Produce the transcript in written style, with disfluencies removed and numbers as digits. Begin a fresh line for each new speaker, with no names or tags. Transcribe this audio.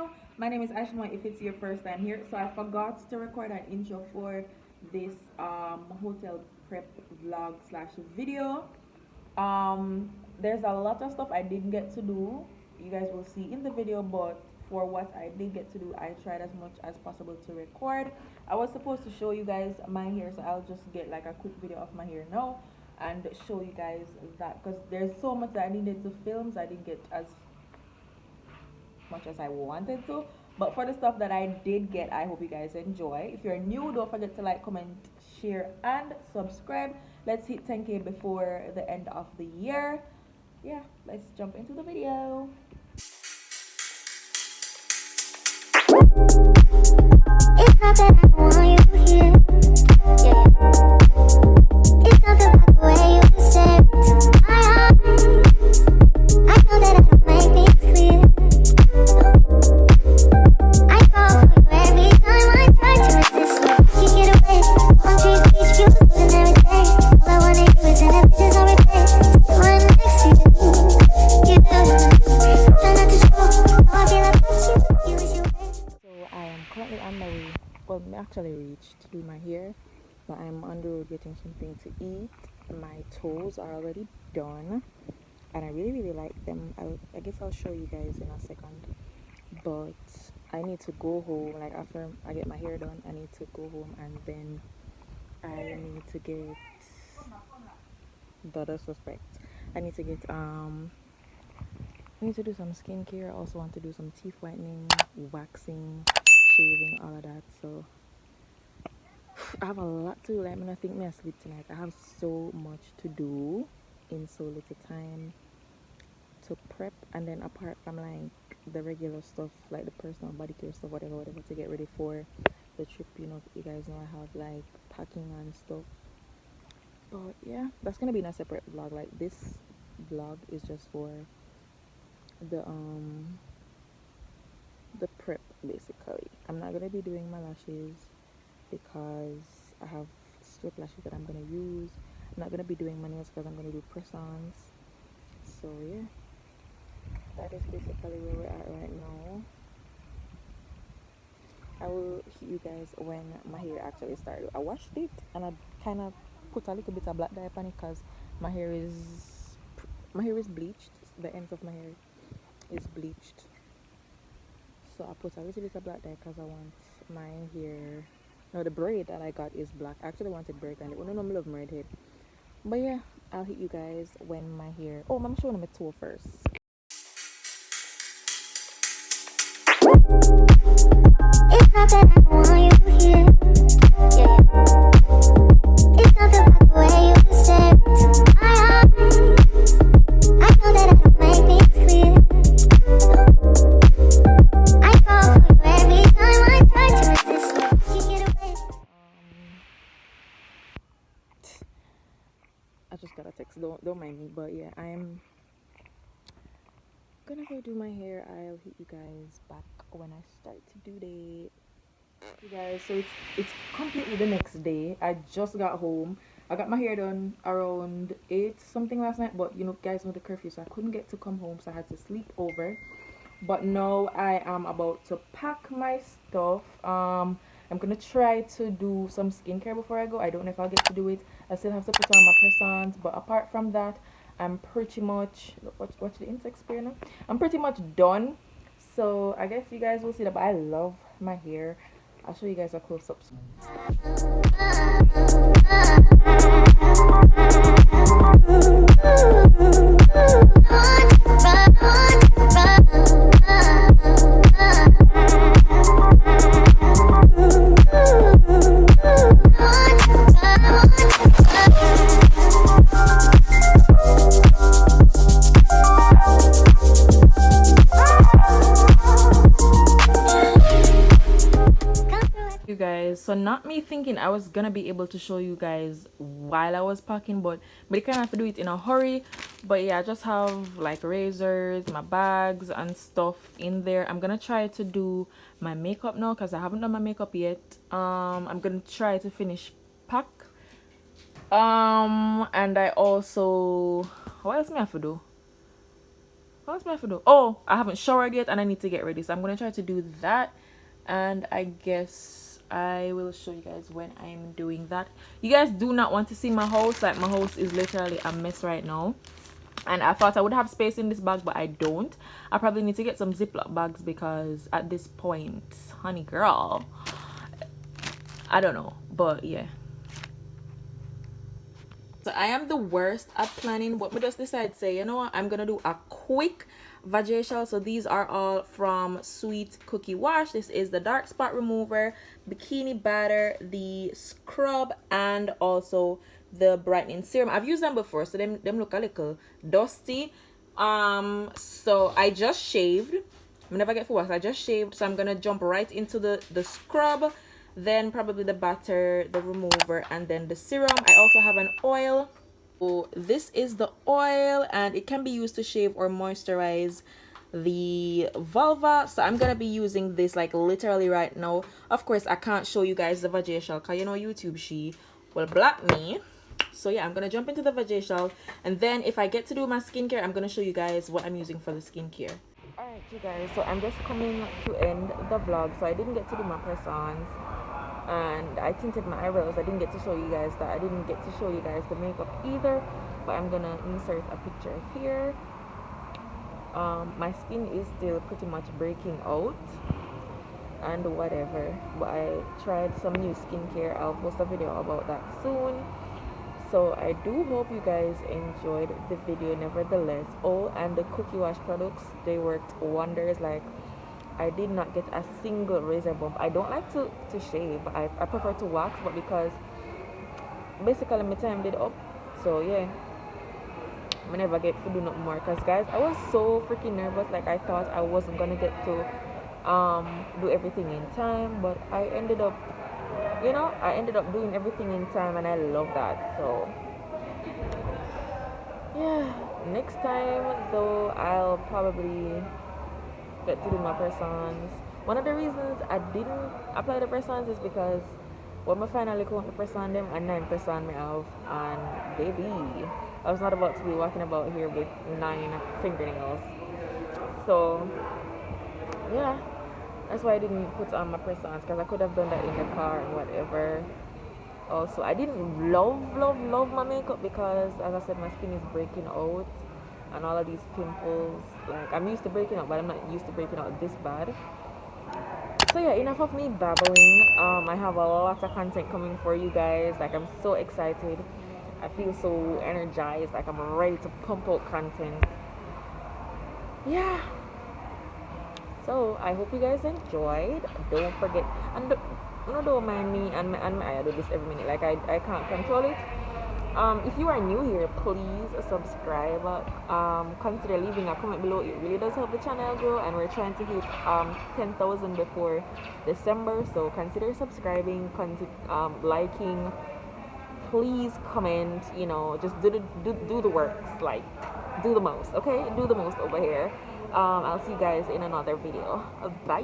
Hello, my name is Ishmael if it's your first time here. So I forgot to record an intro for this hotel prep vlog slash video. There's a lot of stuff I didn't get to do. You guys will see in the video, but for what I did get to do, I tried as much as possible to record. I was supposed to show you guys my hair, so I'll just get like a quick video of my hair now and show you guys that, because there's so much that I needed to film, so I didn't get as much as I wanted to. But for the stuff that I did get, I hope you guys enjoy. If you're new, don't forget to like, comment, share, and subscribe. Let's hit 10K before the end of the year. Yeah, let's jump into the video. It's not that I want you here. Yeah. It's not the way you say to my eyes. I know that I can make things clear. I fall for you every time I try to resist you. You get away. Palm trees, beach views, and everything. All I wanna do is send the pictures on replay. Still right next to you. You do. Try not to show how I feel about you. You wish you were. So I am currently on my way. Well, I actually reached to do my hair, but I'm on the road getting something to eat. My toes are already done, and I really like them. I guess I'll show you guys in a second, but I need to go home. Like after I get my hair done, I need to go home, and then I need to get the suspect. I need to get I need to do some skincare. I also want to do some teeth whitening, waxing, shaving, all of that. So I have a lot to do. Like, I'm gonna think me asleep tonight. I have so much to do in so little time to prep, and then apart from like the regular stuff, like the personal body care stuff, whatever, to get ready for the trip. You know, you guys know I have like packing and stuff. But yeah, that's gonna be in a separate vlog. Like this vlog is just for the prep basically. I'm not gonna be doing my lashes because I have strip lashes that I'm gonna use. I'm not gonna be doing my nails because I'm gonna do press-ons. So yeah, that is basically where we're at right now. I will hit you guys when my hair actually started. I washed it and I kind of put a little bit of black dye on it because my hair is bleached. The ends of my hair is bleached, so I put a little bit of black dye because I want my hair. No, the braid that I got is black. I actually wanted braid and it wouldn't normally love braid head. But yeah, I'll hit you guys when my hair. Oh, I'm showing my toe first. It's not that I want you here. Yeah. It's not the way you say to my eyes. I know that I can make things clear. I fall for you every time I try to resist you. You get away. I just got a text. Don't mind me. But yeah, I'm gonna go do my hair. I'll hit you guys back when I start to do that. You guys, so it's completely the next day. I just got home. I got my hair done around 8 something last night, but you know, guys know the curfew, so I couldn't get to come home, so I had to sleep over. But now I am about to pack my stuff. I'm gonna try to do some skincare before I go. I don't know if I'll get to do it. I still have to put on my press-ons, but apart from that, I'm pretty much watch the insect spear now. I'm pretty much done. So I guess you guys will see that. But I love my hair. I'll show you guys a close-up. You guys, so not me thinking I was gonna be able to show you guys while I was packing, but you kind of have to do it in a hurry. But yeah, I just have like razors, my bags and stuff in there. I'm gonna try to do my makeup now because I haven't done my makeup yet. I'm gonna try to finish pack, and I also, what else me have to do? What's my to do? Oh, I haven't showered yet and I need to get ready. So I'm gonna try to do that. And I guess I will show you guys when I'm doing that. You guys do not want to see my house. Like, my house is literally a mess right now. And I thought I would have space in this bag, but I don't. I probably need to get some Ziploc bags because at this point, honey girl, I don't know. But yeah. So I am the worst at planning, but we just decide say, you know what, I'm gonna do a quick vajacial. So these are all from Sweet Cookie Wash. This is the dark spot remover, bikini batter, the scrub, and also the brightening serum. I've used them before, so them look a little dusty. So I just shaved. I never get for wax. I just shaved, so I'm gonna jump right into the scrub, then probably the batter, the remover, and then the serum. I also have an oil. So this is the oil, and it can be used to shave or moisturize the vulva. So I'm gonna be using this like literally right now. Of course, I can't show you guys the vajacial because you know YouTube she will block me. So yeah, I'm gonna jump into the vajacial, and then if I get to do my skincare, I'm gonna show you guys what I'm using for the skincare. Alright you guys, so I'm just coming to end the vlog. So I didn't get to do my press-ons and I tinted my eyebrows. I didn't get to show you guys that. I didn't get to show you guys the makeup either, but I'm gonna insert a picture here. My skin is still pretty much breaking out and whatever, but I tried some new skincare. I'll post a video about that soon. So I do hope you guys enjoyed the video nevertheless. Oh, and the cookie wash products, they worked wonders. Like, I did not get a single razor bump. I don't like to shave. I prefer to wax, but because basically my time did up, so yeah, I never get to do nothing more. Because guys, I was so freaking nervous. Like, I thought I wasn't gonna get to do everything in time, but I ended up, you know, I ended up doing everything in time, and I love that. So yeah, next time though, I'll probably get to do my press-ons. One of the reasons I didn't apply the press-ons is because when I finally count the press-on them, and 9 press-on me have, and baby, I was not about to be walking about here with 9 fingernails. So yeah, that's why I didn't put on my press-ons, because I could have done that in the car and whatever. Also, I didn't love my makeup because, as I said, my skin is breaking out and all of these pimples. Like, I'm used to breaking out, but I'm not used to breaking out this bad. So yeah, enough of me babbling. I have a lot of content coming for you guys. Like, I'm so excited. I feel so energized. Like, I'm ready to pump out content. Yeah. So I hope you guys enjoyed. Don't forget, and don't mind me and I do this every minute. Like, I can't control it. If you are new here, please subscribe. Consider leaving a comment below. It really does help the channel grow, and we're trying to hit 10,000 before December. So consider subscribing, liking. Please comment. You know, just do the works. Like, do the most. Okay, do the most over here. I'll see you guys in another video. Bye.